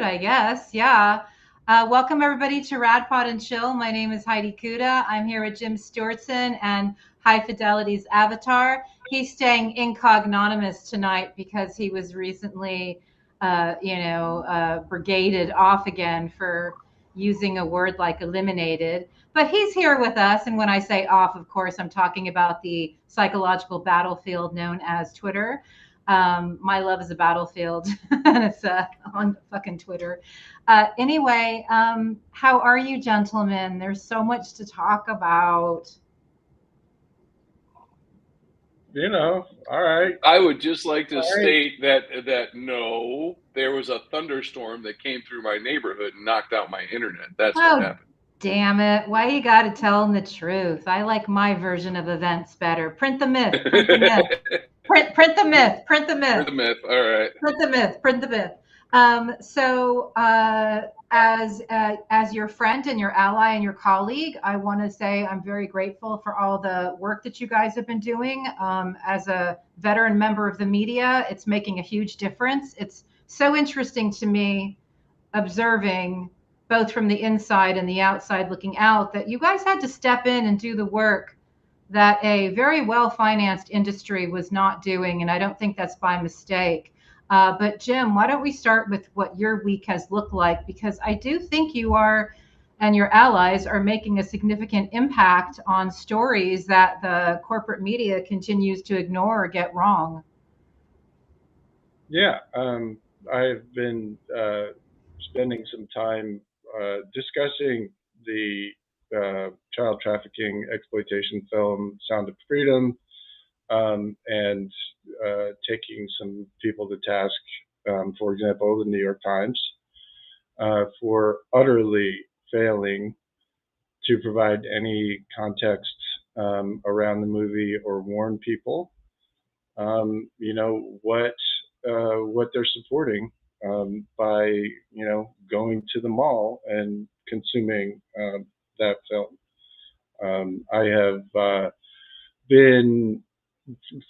I guess. Yeah. Welcome everybody to Radpod and Chill. My name is Heidi Kuda. I'm here with Jim Stewartson and High Fidelity's Avatar. He's staying incognonymous tonight because he was recently, brigaded off again for using a word like eliminated. But he's here with us. And when I say off, of course, I'm talking about the psychological battlefield known as Twitter. My love is a battlefield, and it's on fucking Twitter. Anyway, how are you, gentlemen? There's so much to talk about. All right. I would just like to state that no, there was a thunderstorm that came through my neighborhood and knocked out my internet. That's what happened. Damn it. Why you got to tell them the truth? I like my version of events better. Print the myth. Print the myth. Print the myth. Print the myth. Print the myth. All right. Print the myth. Print the myth. As your friend and your ally and your colleague, I want to say I'm very grateful for all the work that you guys have been doing. As a veteran member of the media, it's making a huge difference. It's so interesting to me observing both from the inside and the outside looking out that you guys had to step in and do the work that a very well-financed industry was not doing. And I don't think that's by mistake. But Jim, why don't we start with what your week has looked like? Because I do think you are and your allies are making a significant impact on stories that the corporate media continues to ignore or get wrong. Yeah, I've been spending some time discussing the child trafficking exploitation film Sound of Freedom, and taking some people to task, for example, the New York Times, for utterly failing to provide any context around the movie or warn people, what they're supporting by, going to the mall and consuming that film. I have been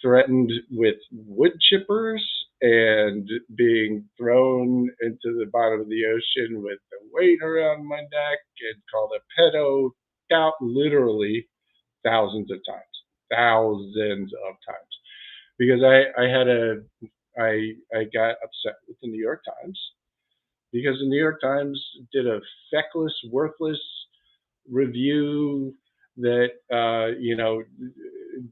threatened with wood chippers and being thrown into the bottom of the ocean with a weight around my neck and called a pedo, literally thousands of times, because I got upset with the New York Times because the New York Times did a feckless, worthless review that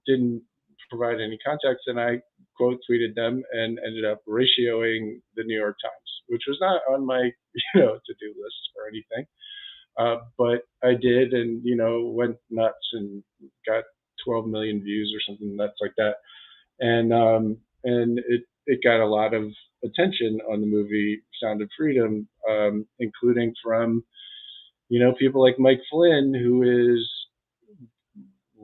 didn't provide any context, and I quote tweeted them and ended up ratioing the New York Times, which was not on my to-do list or anything, but I did, and went nuts and got 12 million views or something nuts like that, and it got a lot of attention on the movie Sound of Freedom, including from people like Mike Flynn, who is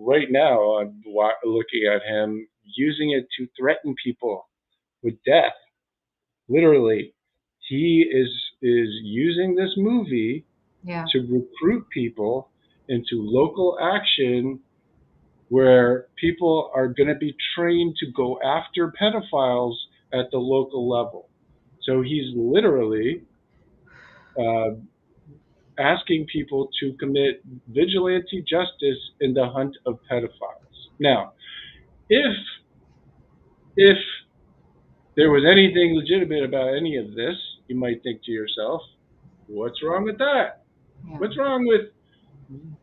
right now, I'm looking at him using it to threaten people with death. Literally, he is using this movie to recruit people into local action where people are going to be trained to go after pedophiles at the local level. So he's literally asking people to commit vigilante justice in the hunt of pedophiles. Now, if there was anything legitimate about any of this, you might think to yourself, what's wrong with that? Yeah. What's wrong with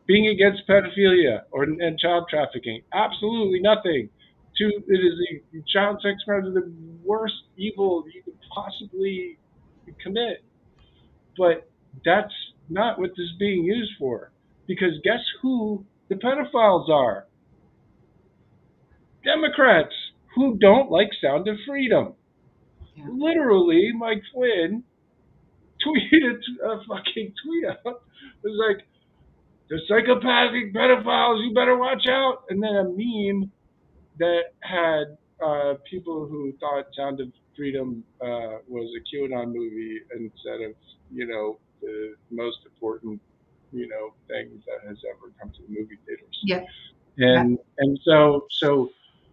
being against pedophilia and child trafficking? Absolutely nothing. Child sex crimes are the worst evil you could possibly commit. But that's not what this is being used for. Because guess who the pedophiles are? Democrats who don't like Sound of Freedom. Yeah. Literally, Mike Flynn tweeted a fucking tweet out. It was like, the psychopathic pedophiles, you better watch out. And then a meme that had people who thought Sound of Freedom was a QAnon movie instead of, the most important, thing that has ever come to the movie theaters. Yeah. And so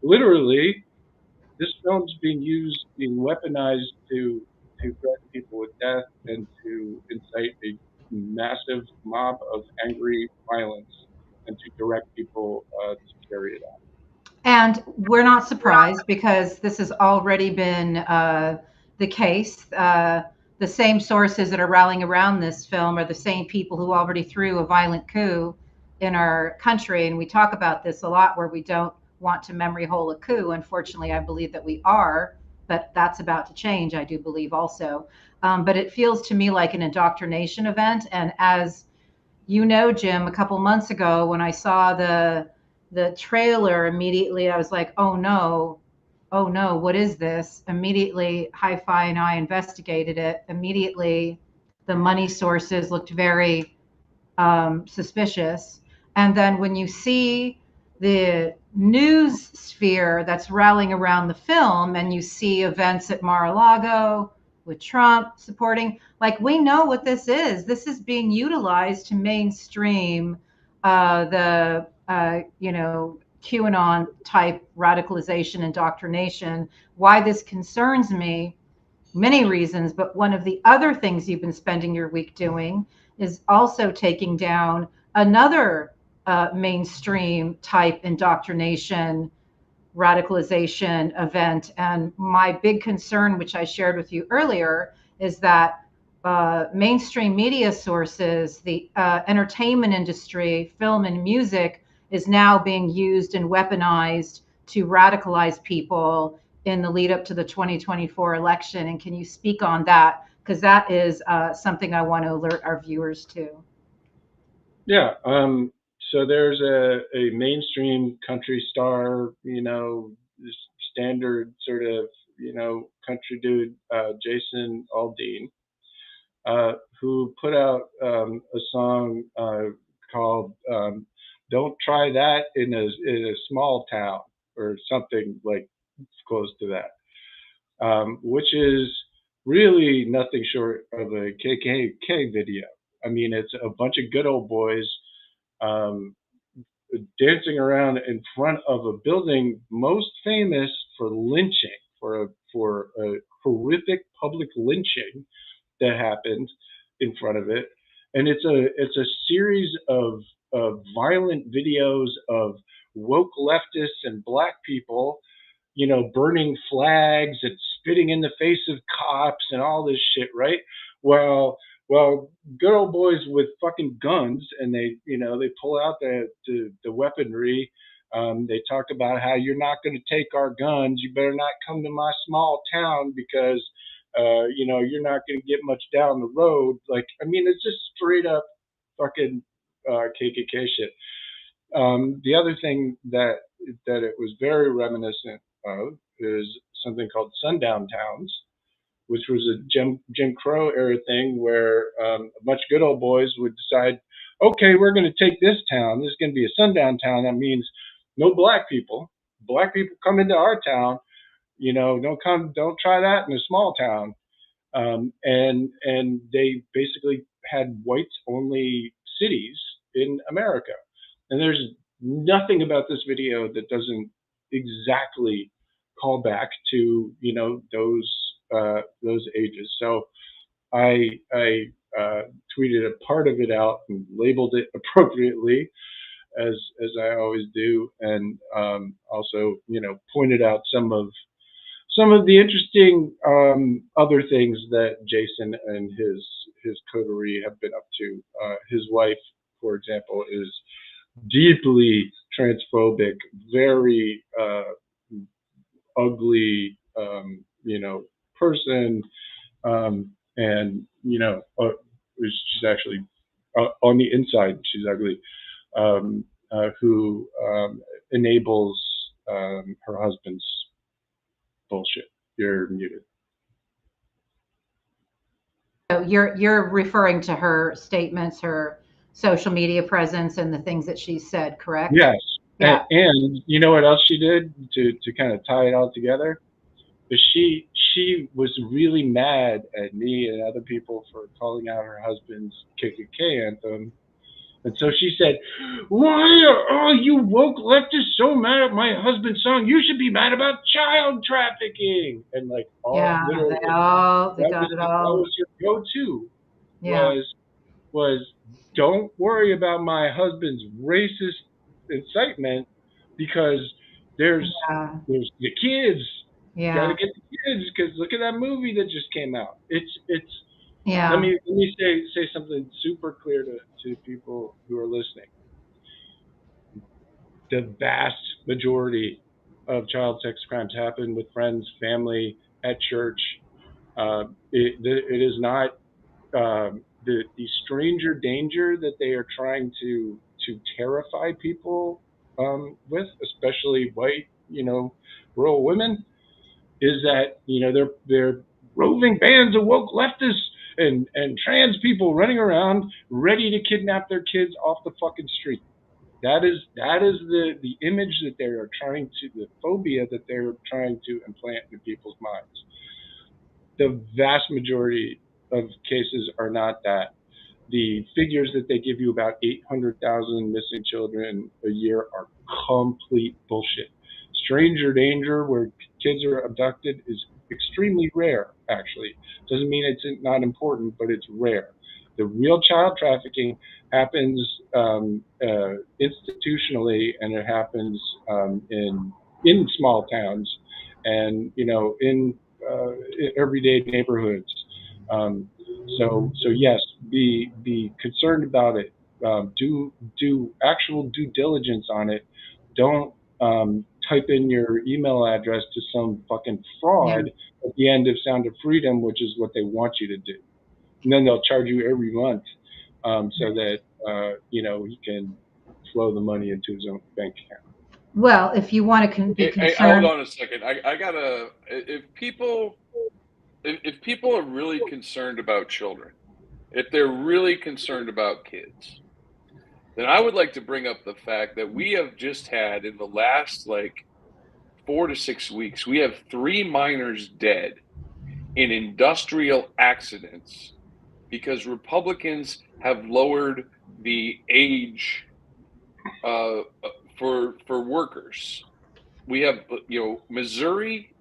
literally, this film's being weaponized to to threaten people with death and to incite a massive mob of angry violence and to direct people to carry it out. And we're not surprised because this has already been the case. The same sources that are rallying around this film are the same people who already threw a violent coup in our country. And we talk about this a lot where we don't want to memory hole a coup. Unfortunately, I believe that we are, but that's about to change, I do believe also. But it feels to me like an indoctrination event. And as you know, Jim, a couple months ago when I saw the trailer, immediately I was like, oh no, what is this? Immediately, Hi-Fi and I investigated it. Immediately, the money sources looked very suspicious. And then when you see the news sphere that's rallying around the film, and you see events at Mar-a-Lago with Trump supporting, like, we know what this is. This is being utilized to mainstream the QAnon type radicalization, indoctrination. Why this concerns me, many reasons, but one of the other things you've been spending your week doing is also taking down another mainstream type indoctrination, radicalization event. And my big concern, which I shared with you earlier, is that mainstream media sources, the entertainment industry, film and music, is now being used and weaponized to radicalize people in the lead up to the 2024 election. And can you speak on that? Because that is something I want to alert our viewers to. Yeah. So there's a mainstream country star, standard sort of, country dude, Jason Aldean, who put out a song called "Don't Try That in a Small Town" or something like close to that, which is really nothing short of a KKK video. I mean, it's a bunch of good old boys um, dancing around in front of a building most famous for lynching, for a horrific public lynching that happened in front of it. And it's a series of violent videos of woke leftists and black people, burning flags and spitting in the face of cops and all this shit, right? Well, good old boys with fucking guns, and they pull out the weaponry. They talk about how you're not going to take our guns. You better not come to my small town because you're not going to get much down the road. Like, I mean, it's just straight up fucking KKK shit. The other thing that it was very reminiscent of is something called sundown towns, which was a Jim Crow era thing where a bunch of good old boys would decide, okay, we're going to take this town. This is going to be a sundown town. That means no black people. Black people come into our town. Don't try that in a small town. And they basically had whites only cities in America. And there's nothing about this video that doesn't exactly call back to those ages. So I tweeted a part of it out and labeled it appropriately, as I always do, and also pointed out some of the interesting other things that Jason and his coterie have been up to. His wife, for example, is deeply transphobic, very ugly, person, and she's actually on the inside she's ugly, who enables her husband's bullshit. You're muted. So you're referring to her statements, her social media presence, and the things that she said, correct? Yes. Yeah. And you know what else she did to kind of tie it all together? But she was really mad at me and other people for calling out her husband's KKK anthem, And so she said, "Why are all you woke leftists so mad at my husband's song? You should be mad about child trafficking." And like all Yeah, literally, they got it all. that was your go-to Yeah, was don't worry about my husband's racist incitement because there's yeah, there's the kids. Got to yeah, get the kids because look at that movie that just came out. It's let yeah, me say something super clear to people who are listening. The vast majority of child sex crimes happen with friends, family, at church. It is not the stranger danger that they are trying to terrify people with, especially white, rural women, is that they're roving bands of woke leftists and trans people running around ready to kidnap their kids off the fucking street. That is the image that they are trying to, the phobia that they're trying to implant in people's minds. The vast majority of cases are not that. The figures that they give you about 800,000 missing children a year are complete bullshit. Stranger danger, where kids are abducted, is extremely rare, actually. Doesn't mean it's not important, but it's rare. The real child trafficking happens institutionally, and it happens in small towns and in everyday neighborhoods. So yes, be concerned about it. Do actual due diligence on it. Don't type in your email address to some fucking yeah. fraud at the end of Sound of Freedom, which is what they want you to do. And then they'll charge you every month so that he can flow the money into his own bank account. Well, if you want to be Hey, hold concerned, on a second. I gotta. If people are really concerned about children, if they're really concerned about kids, then I would like to bring up the fact that we have just had in the last 4 to 6 weeks, we have 3 minors dead in industrial accidents because Republicans have lowered the age for workers. We have Missouri,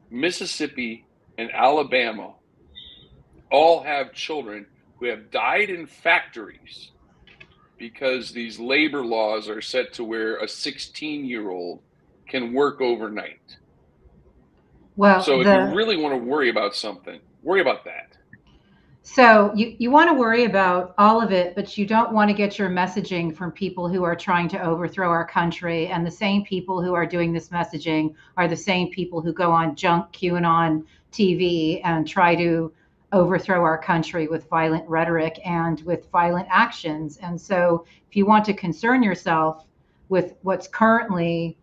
Mississippi, and Alabama all have children who have died in factories because these labor laws are set to where a 16-year-old can work overnight. well, So if you really want to worry about something, worry about that. so you want to worry about all of it, but you don't want to get your messaging from people who are trying to overthrow our country. And the same people who are doing this messaging are the same people who go on junk QAnon TV and try to overthrow our country with violent rhetoric and with violent actions. And so if you want to concern yourself with what's currently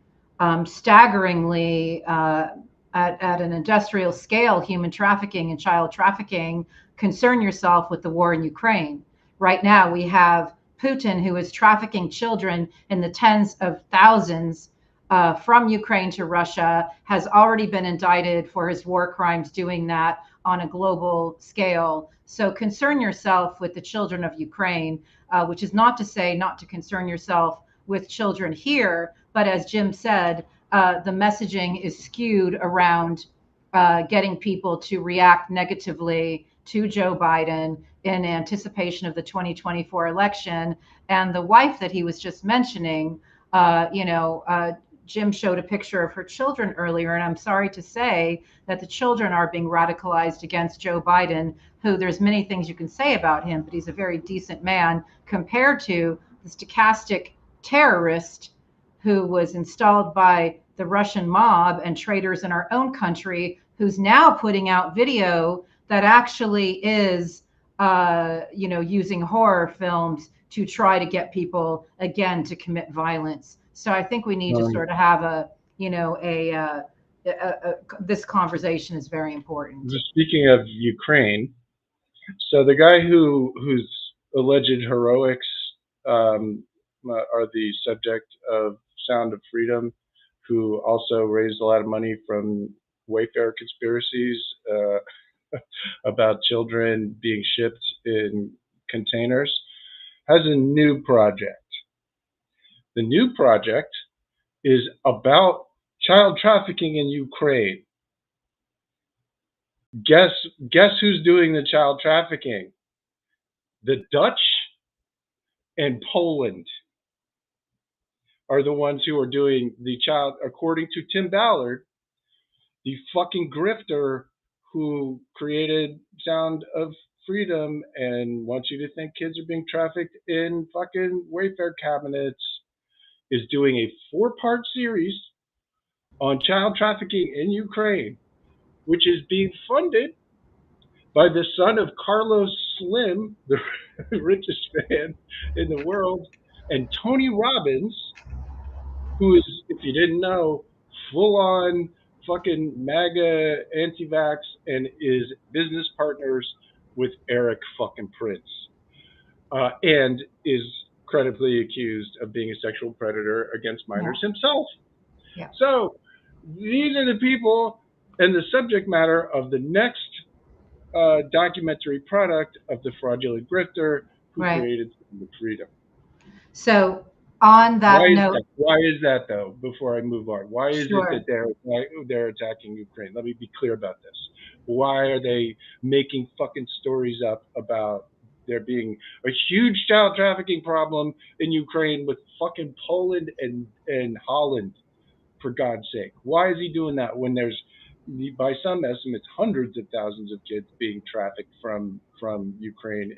staggeringly at an industrial scale, human trafficking and child trafficking, concern yourself with the war in Ukraine. Right now, we have Putin, who is trafficking children in the tens of thousands from Ukraine to Russia, has already been indicted for his war crimes doing that on a global scale. So concern yourself with the children of Ukraine, which is not to say not to concern yourself with children here, but as Jim said, the messaging is skewed around getting people to react negatively to Joe Biden in anticipation of the 2024 election. And the wife that he was just mentioning, Jim showed a picture of her children earlier, and I'm sorry to say that the children are being radicalized against Joe Biden, who there's many things you can say about him, but he's a very decent man compared to the stochastic terrorist who was installed by the Russian mob and traitors in our own country, who's now putting out video that actually is, using horror films to try to get people again to commit violence. So I think we need to sort of have this conversation is very important. Speaking of Ukraine, so the guy whose alleged heroics are the subject of Sound of Freedom, who also raised a lot of money from Wayfair conspiracies about children being shipped in containers, has a new project. The new project is about child trafficking in Ukraine. Guess who's doing the child trafficking? The Dutch and Poland are the ones who are doing the child, according to Tim Ballard, the fucking grifter who created Sound of Freedom and wants you to think kids are being trafficked in fucking Wayfair cabinets, is doing a 4-part series on child trafficking in Ukraine, which is being funded by the son of Carlos Slim, the richest man in the world, and Tony Robbins, who is, if you didn't know, full on fucking MAGA anti-vax and is business partners with Eric fucking Prince, and is credibly accused of being a sexual predator against minors himself. Yeah. So these are the people and the subject matter of the next documentary product of the fraudulent grifter who created the freedom. So on that note, why is that though? Before I move on, why is it that they're attacking Ukraine? Let me be clear about this. Why are they making fucking stories up about there being a huge child trafficking problem in Ukraine with fucking Poland and Holland? For God's sake, why is he doing that when there's, by some estimates, hundreds of thousands of kids being trafficked from Ukraine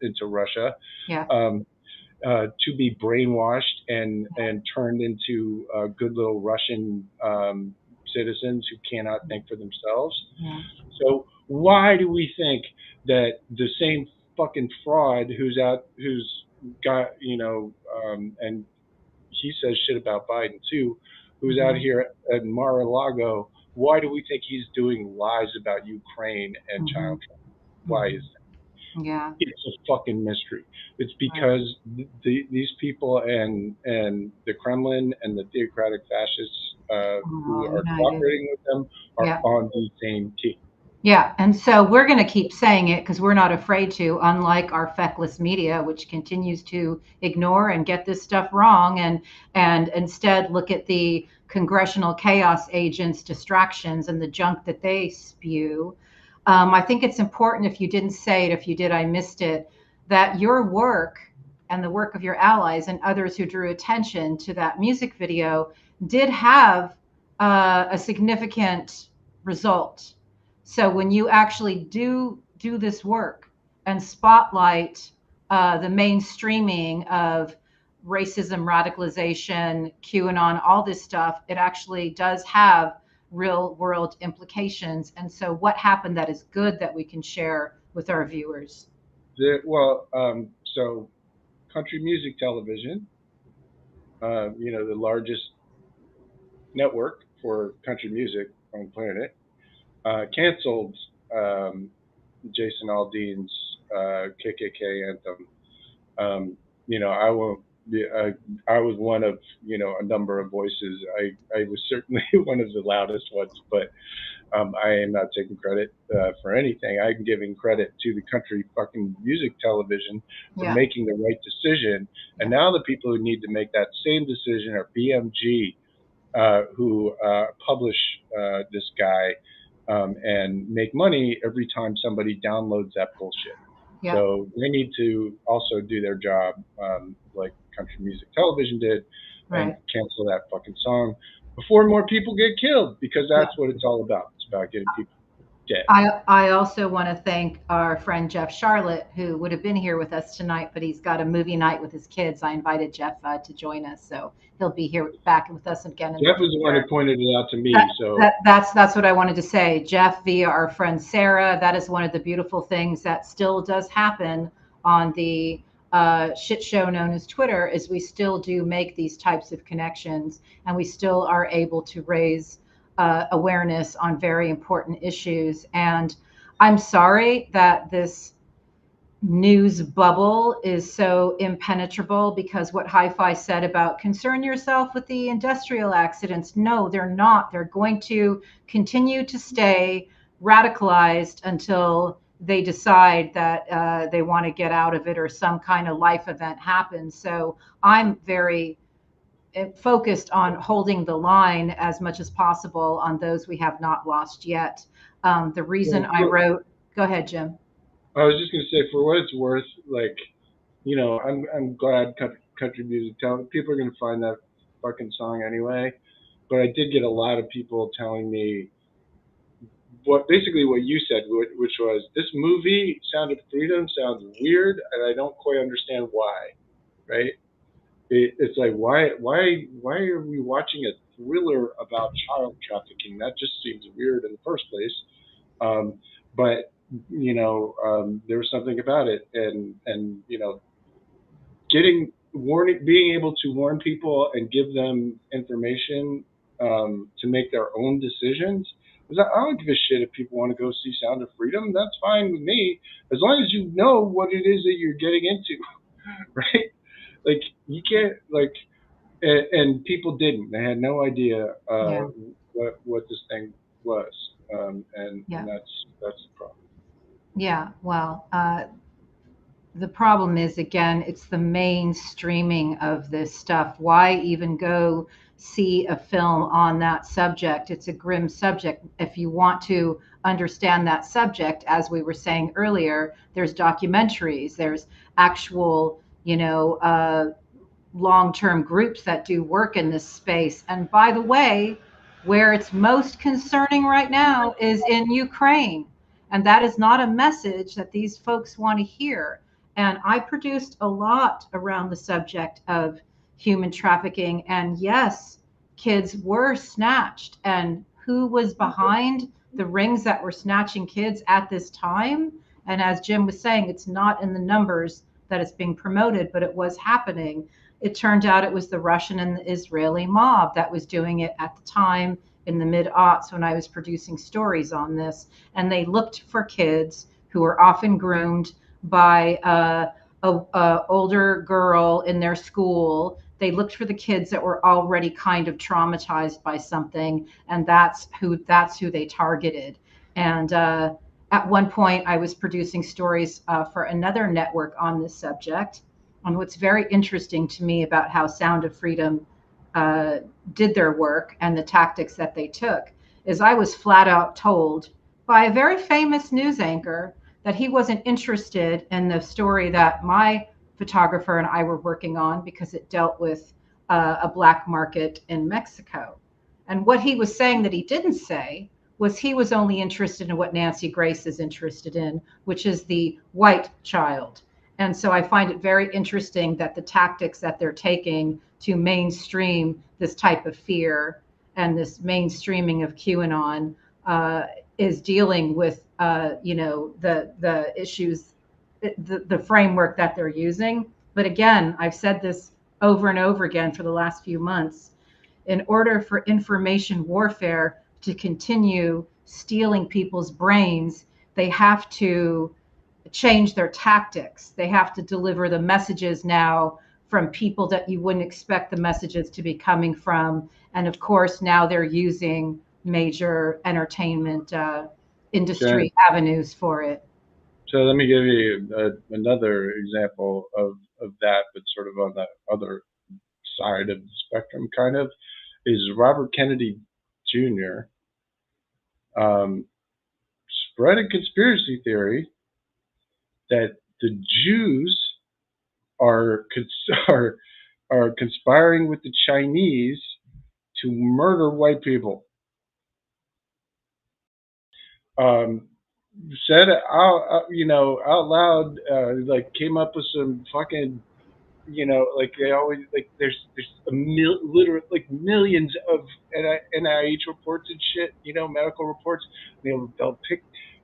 into Russia, to be brainwashed and turned into good little Russian citizens who cannot think for themselves? So why do we think that the same fucking fraud who's got, and he says shit about Biden too, who's out here at Mar-a-Lago, why do we think he's doing lies about Ukraine and child trafficking? Why is that? Yeah. It's a fucking mystery. It's because these people and the Kremlin and the theocratic fascists who are cooperating with them are on the same team. Yeah, and so we're going to keep saying it because we're not afraid to, unlike our feckless media, which continues to ignore and get this stuff wrong and instead look at the congressional chaos agents' distractions and the junk that they spew. I think it's important, if you didn't say it, if you did, I missed it, that your work and the work of your allies and others who drew attention to that music video did have a significant result. So when you actually do this work and spotlight the mainstreaming of racism, radicalization, QAnon, all this stuff, it actually does have real world implications. And so what happened that is good that we can share with our viewers? So country music television, the largest network for country music on the planet, canceled Jason Aldean's KKK anthem. I was one of a number of voices. I was certainly one of the loudest ones, but I am not taking credit for anything. I'm giving credit to the country fucking music television for making the right decision. And now the people who need to make that same decision are BMG, who publish this guy and make money every time somebody downloads that bullshit. So they need to also do their job like country music television did and cancel that fucking song before more people get killed, because that's what it's all about. It's about getting people dead. I also want to thank our friend Jeff Charlotte, who would have been here with us tonight, but he's got a movie night with his kids. I invited Jeff to join us, so he'll be here back with us again. Jeff was the one who pointed it out to me. That's what I wanted to say. Jeff, via our friend Sarah, that is one of the beautiful things that still does happen on the shit show known as Twitter, is we still do make these types of connections, and we still are able to raise awareness on very important issues. And I'm sorry that this news bubble is so impenetrable, because what Hi-Fi said about concern yourself with the industrial accidents, no, they're not. They're going to continue to stay radicalized until they decide that they want to get out of it or some kind of life event happens. So I'm very focused on holding the line as much as possible on those we have not lost yet. The reason I wrote, go ahead, Jim. I was just gonna say, for what it's worth, like, you know, I'm glad country music people are gonna find that fucking song anyway. But I did get a lot of people telling me basically what you said, which was this movie, Sound of Freedom, sounds weird, and I don't quite understand why. Right? It's like why are we watching a thriller about child trafficking? That just seems weird in the first place. But you know, there was something about it, and you know, being able to warn people and give them information to make their own decisions. Because I don't give a shit if people want to go see Sound of Freedom. That's fine with me, as long as you know what it is that you're getting into, right? Like you can't like, and people didn't. They had no idea what this thing was, and that's the problem. Yeah, well, the problem is, again, it's the mainstreaming of this stuff. Why even go see a film on that subject? It's a grim subject. If you want to understand that subject, as we were saying earlier, there's documentaries, there's actual, long-term groups that do work in this space. And by the way, where it's most concerning right now is in Ukraine. And that is not a message that these folks want to hear. And I produced a lot around the subject of human trafficking. And yes, kids were snatched. And who was behind the rings that were snatching kids at this time? And as Jim was saying, it's not in the numbers that it's being promoted, but it was happening. It turned out it was the Russian and the Israeli mob that was doing it at the time in the mid-aughts when I was producing stories on this. And they looked for kids who were often groomed by a older girl in their school. They looked for the kids that were already kind of traumatized by something, and that's who they targeted. And at one point, I was producing stories for another network on this subject. And what's very interesting to me about how Sound of Freedom did their work and the tactics that they took is I was flat out told by a very famous news anchor that he wasn't interested in the story that my photographer and I were working on because it dealt with a black market in Mexico. And what he was saying that he didn't say was he was only interested in what Nancy Grace is interested in, which is the white child. And so I find it very interesting that the tactics that they're taking to mainstream this type of fear and this mainstreaming of QAnon is dealing with, the issues, the framework that they're using. But again, I've said this over and over again for the last few months. In order for information warfare to continue stealing people's brains, they have to change their tactics. They have to deliver the messages now from people that you wouldn't expect the messages to be coming from. And of course, now they're using major entertainment industry avenues for it. So let me give you another example of that, but sort of on the other side of the spectrum, kind of, is Robert Kennedy Jr. Spread a conspiracy theory that the Jews are conspiring with the Chinese to murder white people. Said it out loud, like came up with some fucking, like they always, like there's literally like millions of NIH reports and shit, medical reports. They'll pick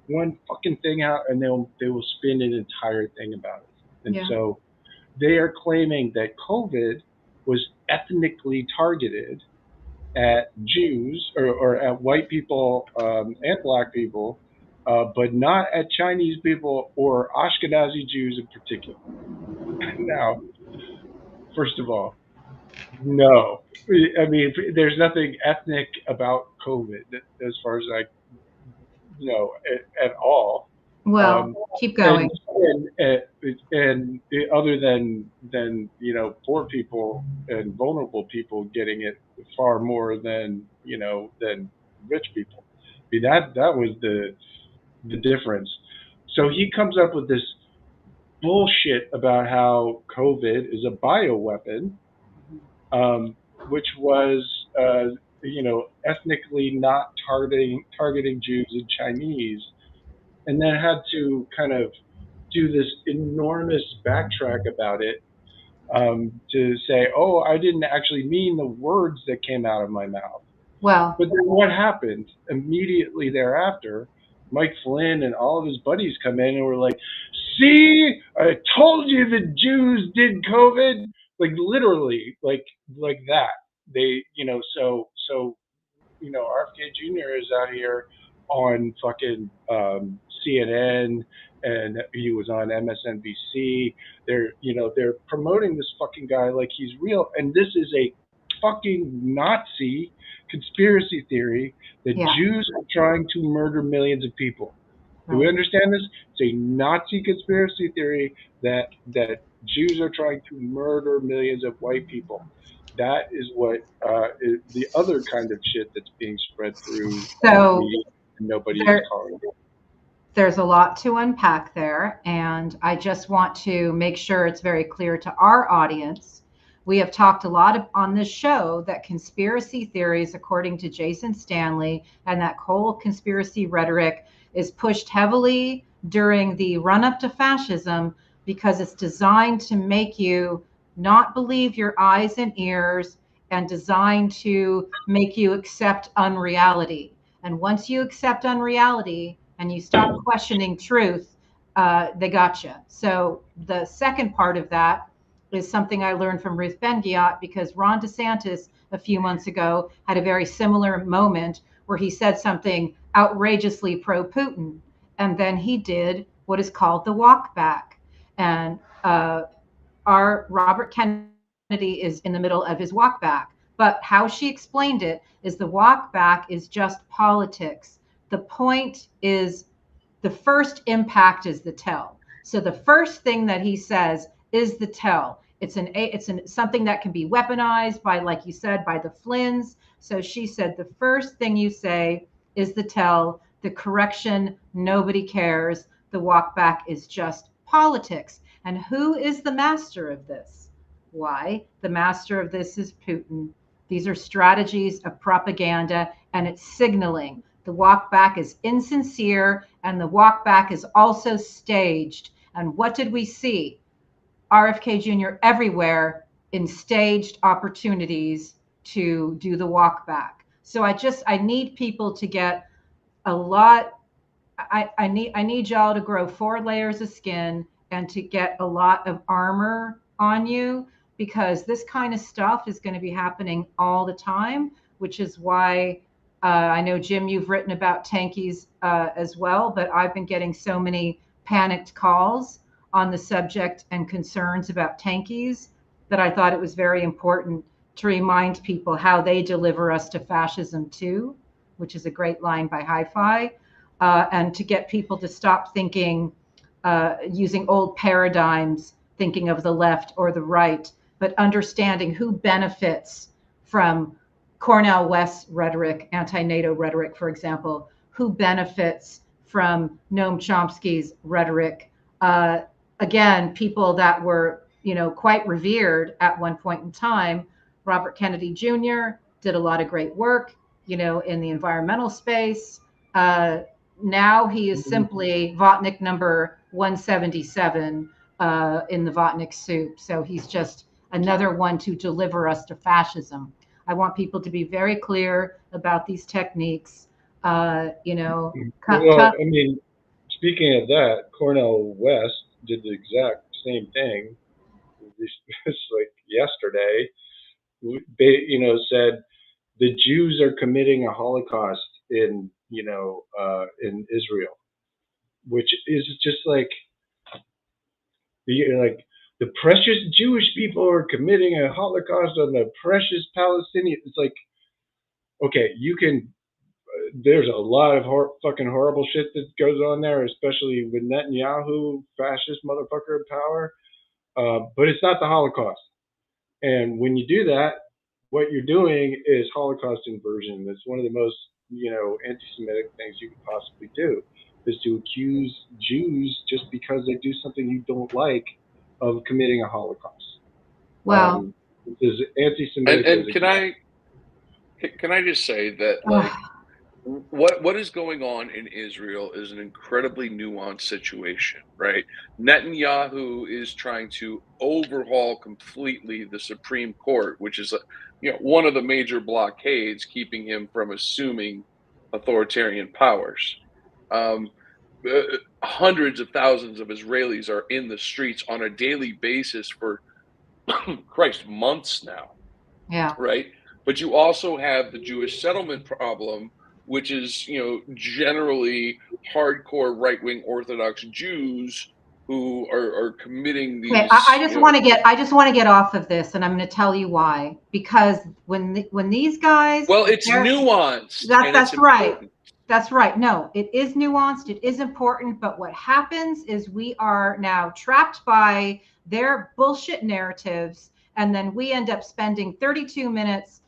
one fucking thing out and they will spin an entire thing about it. And so they are claiming that COVID was ethnically targeted at Jews or at white people and black people, but not at Chinese people or Ashkenazi Jews in particular. Now, first of all, no. I mean, there's nothing ethnic about COVID as far as I know at all. Well, keep going. And other than you know, poor people and vulnerable people getting it far more than, you know, than rich people. I mean, that was the difference. So he comes up with this bullshit about how COVID is a bioweapon, which was, you know, ethnically not targeting Jews and Chinese, and then had to kind of do this enormous backtrack about it, to say, oh, I didn't actually mean the words that came out of my mouth. Well, But then what happened immediately thereafter? Mike Flynn and all of his buddies come in and were like, "See, I told you the Jews did COVID." Like literally, like that. They, you know, so you know, RFK Jr. is out here on fucking CNN, and he was on MSNBC. They're, you know, they're promoting this fucking guy like he's real, and this is a fucking Nazi conspiracy theory that yeah, Jews are trying to murder millions of people. Do we right. understand this? It's a Nazi conspiracy theory that Jews are trying to murder millions of white people. That is what, is the other kind of shit that's being spread through the So media, and nobody is there, calling it. there's a lot to unpack there, and I just want to make sure it's very clear to our audience. We have talked a lot on this show that conspiracy theories, according to Jason Stanley, and that whole conspiracy rhetoric is pushed heavily during the run up to fascism because it's designed to make you not believe your eyes and ears and designed to make you accept unreality. And once you accept unreality and you stop questioning truth, they got you. So the second part of that is something I learned from Ruth Ben-Ghiat, because Ron DeSantis a few months ago had a very similar moment where he said something outrageously pro-Putin, and then he did what is called the walk back. And our Robert Kennedy is in the middle of his walk back. But how she explained it is the walk back is just politics. The point is the first impact is the tell. So the first thing that he says is the tell. It's something that can be weaponized by, like you said, by the Flynns. So she said the first thing you say is the tell. The correction, nobody cares. The walk back is just politics. And who is the master of this? Why? The master of this is Putin. These are strategies of propaganda, and it's signaling. The walk back is insincere, and the walk back is also staged. And what did we see? RFK Jr. everywhere in staged opportunities to do the walk back. So I need people to get a lot. I need y'all to grow 4 layers of skin and to get a lot of armor on you, because this kind of stuff is going to be happening all the time, which is why I know, Jim, you've written about tankies as well, but I've been getting so many panicked calls on the subject and concerns about tankies that I thought it was very important to remind people how they deliver us to fascism too, which is a great line by Hi-Fi, and to get people to stop thinking, using old paradigms, thinking of the left or the right, but understanding who benefits from Cornel West's rhetoric, anti-NATO rhetoric, for example, who benefits from Noam Chomsky's rhetoric. Again, people that were, quite revered at one point in time. Robert Kennedy Jr. did a lot of great work, in the environmental space. Now he is simply Votnik number 177 in the Votnik soup. So he's just another one to deliver us to fascism. I want people to be very clear about these techniques. Well, I mean, speaking of that, Cornel West did the exact same thing. It's like yesterday, said the Jews are committing a Holocaust in Israel, which is just like the precious Jewish people are committing a Holocaust on the precious Palestinians. It's like, okay, you can there's a lot of fucking horrible shit that goes on there, especially with Netanyahu, fascist motherfucker in power. But it's not the Holocaust. And when you do that, what you're doing is Holocaust inversion. That's one of the most, anti-Semitic things you could possibly do, is to accuse Jews just because they do something you don't like of committing a Holocaust. Well, is anti-Semitic. And can I just say that, like, what is going on in Israel is an incredibly nuanced situation, right? Netanyahu is trying to overhaul completely the Supreme Court, which is, one of the major blockades keeping him from assuming authoritarian powers. Hundreds of thousands of Israelis are in the streets on a daily basis for, Christ, months now. yeah. Right. But you also have the Jewish settlement problem, which is, generally hardcore right-wing Orthodox Jews who are committing these. Okay, I just want to get off of this, and I'm going to tell you why. Because when these guys, well, it's nuanced. That's right. That's right. No, it is nuanced. It is important. But what happens is we are now trapped by their bullshit narratives, and then we end up spending 32 minutes,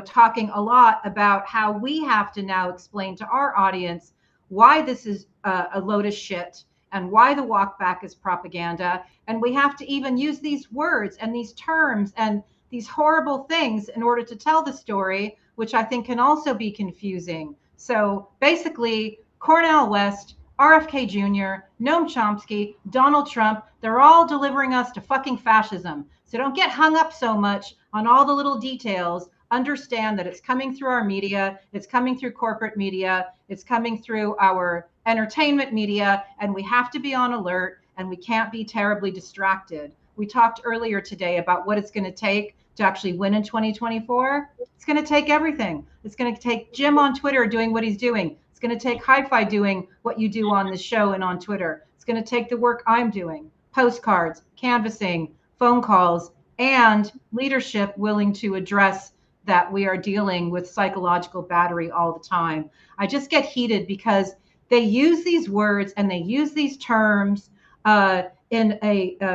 talking a lot about how we have to now explain to our audience why this is a load of shit and why the walk back is propaganda. And we have to even use these words and these terms and these horrible things in order to tell the story, which I think can also be confusing. So basically, Cornel West, RFK Jr., Noam Chomsky, Donald Trump, they're all delivering us to fucking fascism. So don't get hung up so much on all the little details. Understand that it's coming through our media, it's coming through corporate media, it's coming through our entertainment media, and we have to be on alert, and we can't be terribly distracted. We talked earlier today about what it's going to take to actually win in 2024. It's going to take everything. It's going to take Jim on Twitter doing what he's doing. It's going to take Hi-Fi doing what you do on the show and on Twitter. It's going to take the work I'm doing, postcards, canvassing, phone calls, and leadership willing to address that we are dealing with psychological battery all the time. I just get heated because they use these words and they use these terms in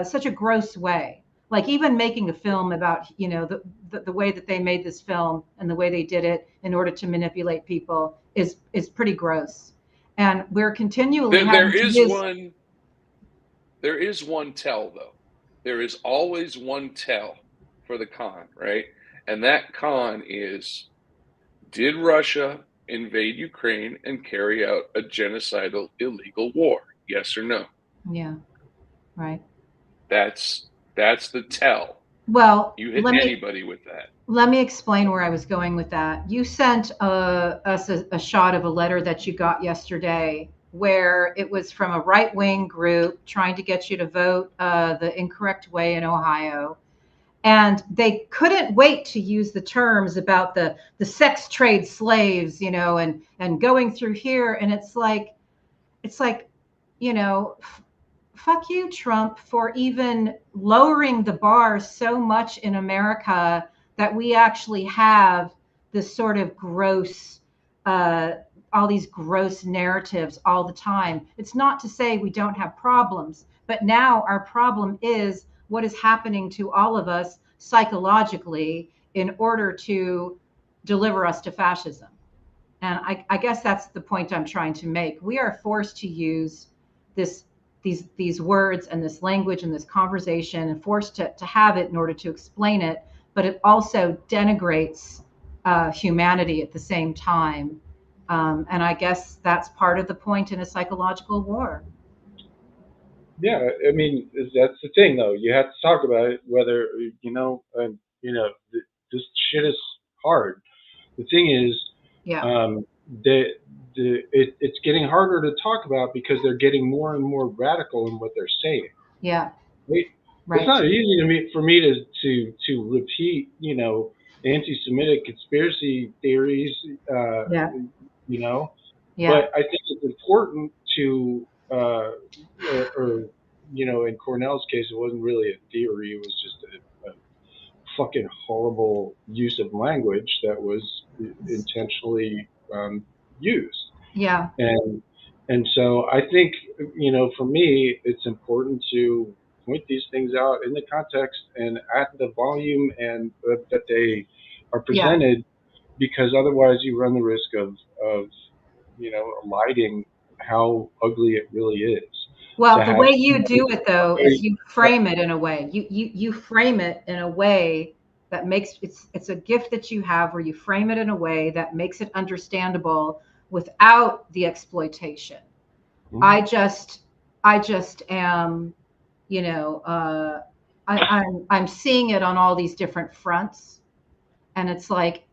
such a gross way. Like even making a film about, the way that they made this film and the way they did it in order to manipulate people is pretty gross. And we're continually there is one tell, though. There is always one tell for the con, right? And that con is, did Russia invade Ukraine and carry out a genocidal illegal war? Yes or no? Yeah, right. That's the tell. Well, you hit anybody with that. Let me explain where I was going with that. You sent us a shot of a letter that you got yesterday where it was from a right-wing group trying to get you to vote the incorrect way in Ohio. And they couldn't wait to use the terms about the sex trade slaves, and going through here. And it's like, fuck you, Trump, for even lowering the bar so much in America that we actually have this sort of gross, all these gross narratives all the time. It's not to say we don't have problems, but now our problem is what is happening to all of us psychologically in order to deliver us to fascism. And I guess that's the point I'm trying to make. We are forced to use these words and this language and this conversation, and forced to have it in order to explain it, but it also denigrates humanity at the same time. And I guess that's part of the point in a psychological war. Yeah, I mean, that's the thing, though. You have to talk about it, whether, this shit is hard. The thing is, it's getting harder to talk about because they're getting more and more radical in what they're saying. Yeah. Right? It's not easy for me to repeat, anti-Semitic conspiracy theories, but I think it's important to, in Cornell's case, it wasn't really a theory. It was just a fucking horrible use of language that was intentionally, used. Yeah. And so I think, for me, it's important to point these things out in the context and at the volume and that they are presented, because otherwise you run the risk of eliding how ugly it really is. Well, the way you do it, though, is you frame it in a way. You frame it in a way that makes it's a gift that you have, where you frame it in a way that makes it understandable without the exploitation. Mm-hmm. I just am, I'm seeing it on all these different fronts, and it's like,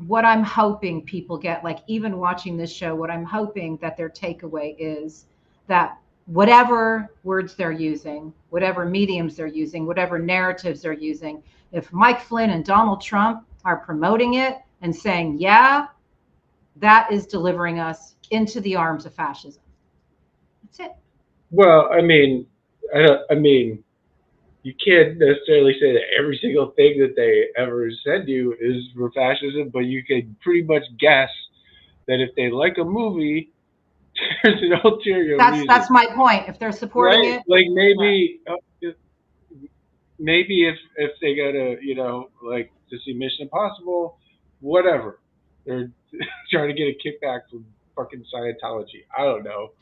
what I'm hoping people get, like even watching this show, what I'm hoping that their takeaway is that whatever words they're using, whatever mediums they're using, whatever narratives they're using, if Mike Flynn and Donald Trump are promoting it and saying, yeah, that is delivering us into the arms of fascism. That's it. Well, I mean, you can't necessarily say that every single thing that they ever send you is for fascism, but you can pretty much guess that if they like a movie, there's an ulterior reason. That's my point. If they're supporting it, like maybe if they go to like to see Mission Impossible, whatever, they're trying to get a kickback from fucking Scientology. I don't know,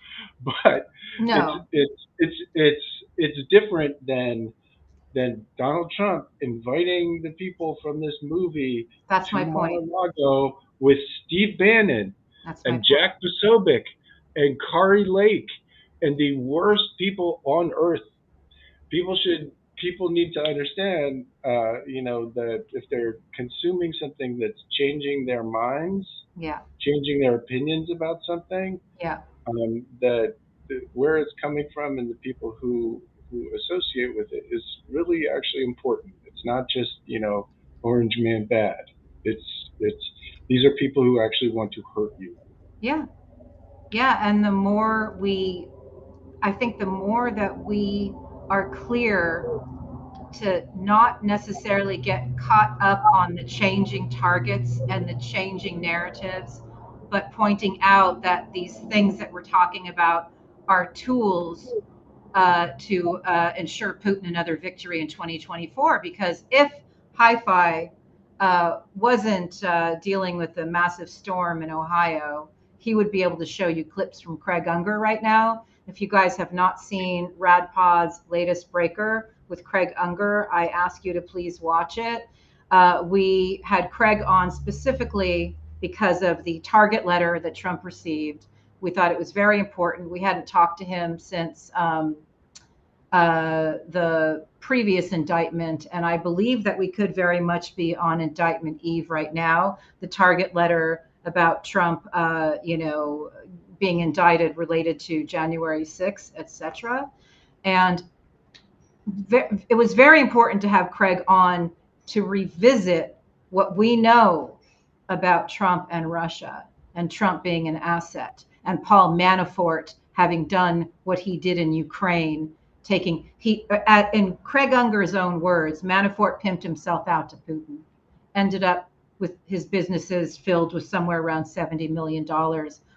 but no, it's different than Donald Trump inviting the people from this movie that's to my point. Mar-a-Lago with Steve Bannon and Jack Posobiec and Kari Lake and the worst people on earth. People need to understand, that if they're consuming something that's changing their minds, changing their opinions about something, that where it's coming from and the people who associate with it is really actually important. It's not just orange man bad. It's these are people who actually want to hurt you. Yeah, and I think the more that we are clear to not necessarily get caught up on the changing targets and the changing narratives, but pointing out that these things that we're talking about are tools to ensure Putin another victory in 2024. Because if Hi-Fi wasn't dealing with the massive storm in Ohio, he would be able to show you clips from Craig Unger right now. If you guys have not seen RadPod's latest breaker with Craig Unger, I ask you to please watch it. We had Craig on specifically because of the target letter that Trump received. We thought it was very important. We hadn't talked to him since the previous indictment, and I believe that we could very much be on indictment eve right now. The target letter about Trump, being indicted related to January 6th, etc. And it was very important to have Craig on to revisit what we know about Trump and Russia, and Trump being an asset, and Paul Manafort having done what he did in Ukraine, in Craig Unger's own words, Manafort pimped himself out to Putin, ended up with his businesses filled with somewhere around $70 million.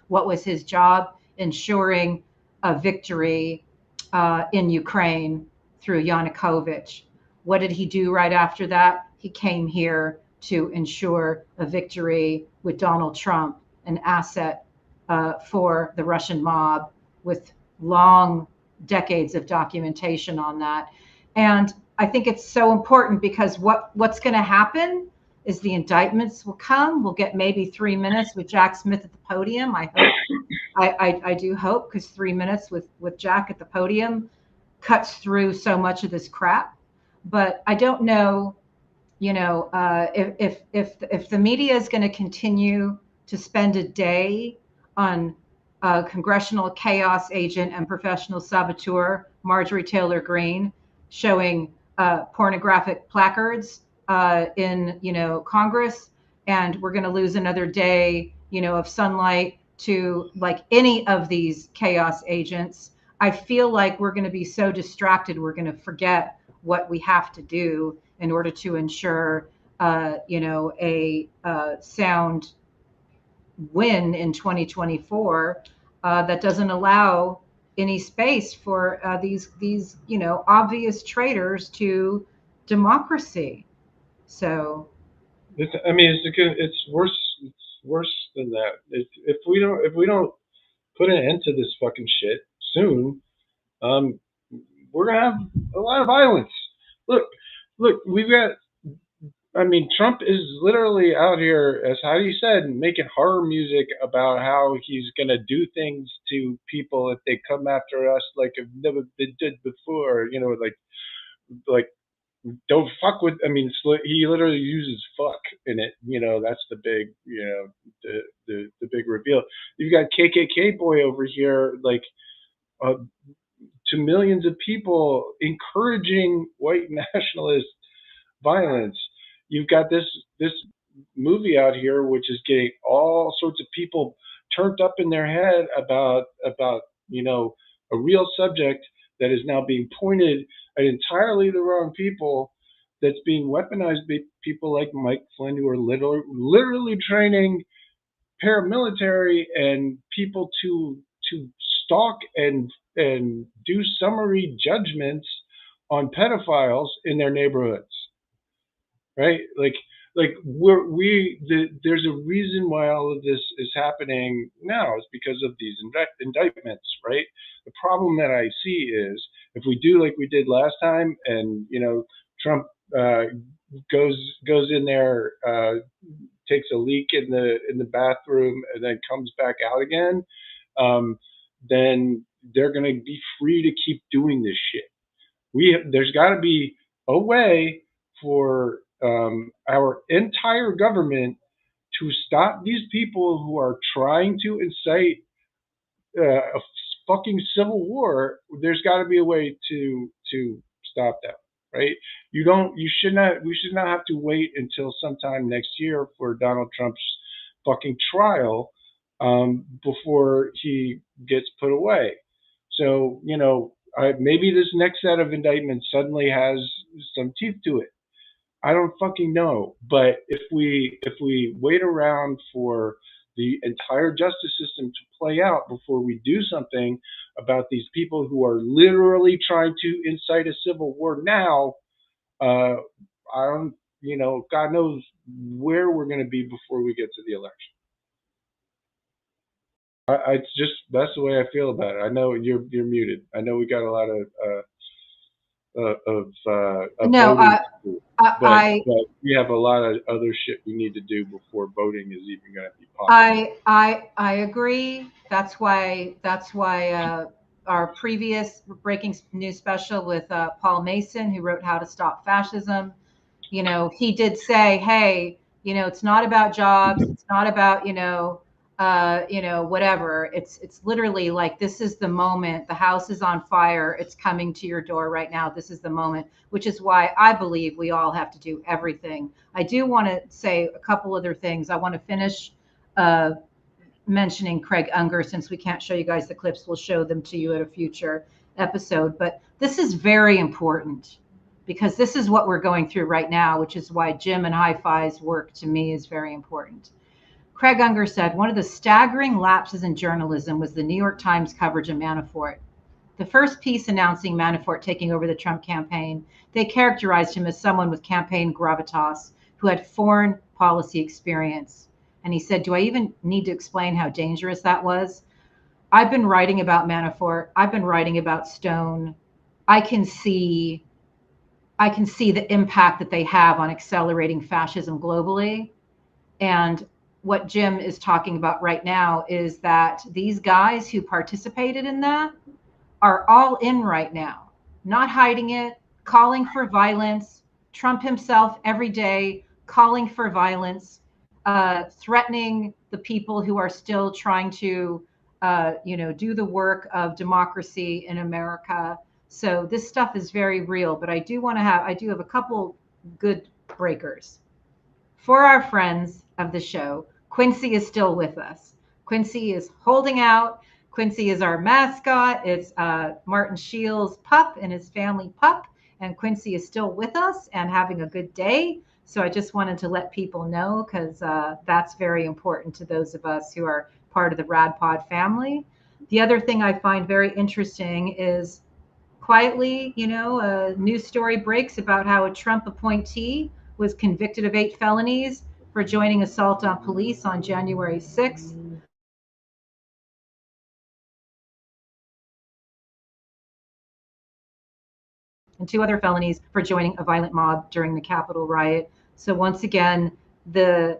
What was his job? Ensuring a victory in Ukraine through Yanukovych. What did he do right after that? He came here to ensure a victory with Donald Trump, an asset for the Russian mob with long decades of documentation on that. And I think it's so important because what's going to happen is the indictments will come. We'll get maybe 3 minutes with Jack Smith at the podium. I hope. I do hope, because 3 minutes with Jack at the podium cuts through so much of this crap. But I don't know, if the media is going to continue to spend a day on congressional chaos agent and professional saboteur Marjorie Taylor Greene showing pornographic placards in Congress, and we're going to lose another day of sunlight to like any of these chaos agents. I feel like we're going to be so distracted we're going to forget what we have to do in order to ensure a sound win in 2024 that doesn't allow any space for these obvious traitors to democracy. So I mean, it's worse. It's worse than that. If we don't put an end to this fucking shit soon, um, we're gonna have a lot of violence. Look, we've got. I mean, Trump is literally out here, as Heidi said, making horror music about how he's gonna do things to people if they come after us like have never been did before. You know, like don't fuck with. I mean, he literally uses fuck in it. You know, that's the big, the big reveal. You've got KKK boy over here, like uh, to millions of people, encouraging white nationalist violence. You've got this movie out here, which is getting all sorts of people turned up in their head about a real subject that is now being pointed at entirely the wrong people. That's being weaponized by people like Mike Flynn, who are literally training paramilitary and people to stalk and do summary judgments on pedophiles in their neighborhoods, right? There's a reason why all of this is happening now. Is because of these indictments, right? The problem that I see is if we do like we did last time, and Trump goes in there, takes a leak in the bathroom, and then comes back out again, then they're going to be free to keep doing this shit. There's got to be a way for our entire government to stop these people who are trying to incite a fucking civil war. There's got to be a way to stop that, right? We should not have to wait until sometime next year for Donald Trump's fucking trial before he gets put away. So maybe this next set of indictments suddenly has some teeth to it. I don't fucking know. But if we wait around for the entire justice system to play out before we do something about these people who are literally trying to incite a civil war now, I don't, God knows where we're going to be before we get to the election. That's the way I feel about it. I know you're muted. I know we got a lot of no, but we have a lot of other shit we need to do before voting is even going to be possible. I agree. That's why our previous breaking news special with Paul Mason, who wrote How to Stop Fascism, he did say, hey, it's not about jobs, it's not about whatever. It's literally like, this is the moment. The house is on fire. It's coming to your door right now. This is the moment, which is why I believe we all have to do everything. I do want to say a couple other things. I want to finish mentioning Craig Unger. Since we can't show you guys the clips, we'll show them to you at a future episode. But this is very important because this is what we're going through right now, which is why Jim and Hi-Fi's work to me is very important. Craig Unger said, one of the staggering lapses in journalism was the New York Times coverage of Manafort. The first piece announcing Manafort taking over the Trump campaign, they characterized him as someone with campaign gravitas who had foreign policy experience. And he said, do I even need to explain how dangerous that was? I've been writing about Manafort. I've been writing about Stone. I can see the impact that they have on accelerating fascism globally. And what Jim is talking about right now is that these guys who participated in that are all in right now, not hiding it, calling for violence. Trump himself every day calling for violence, threatening the people who are still trying to, do the work of democracy in America. So this stuff is very real. But I do have a couple good breakers. For our friends of the show, Quincy is still with us. Quincy is holding out. Quincy is our mascot. It's Martin Shields' pup and his family pup. And Quincy is still with us and having a good day. So I just wanted to let people know, because that's very important to those of us who are part of the RadPod family. The other thing I find very interesting is quietly, a news story breaks about how a Trump appointee was convicted of 8 felonies for joining assault on police on January 6th. And 2 other felonies for joining a violent mob during the Capitol riot. So once again, the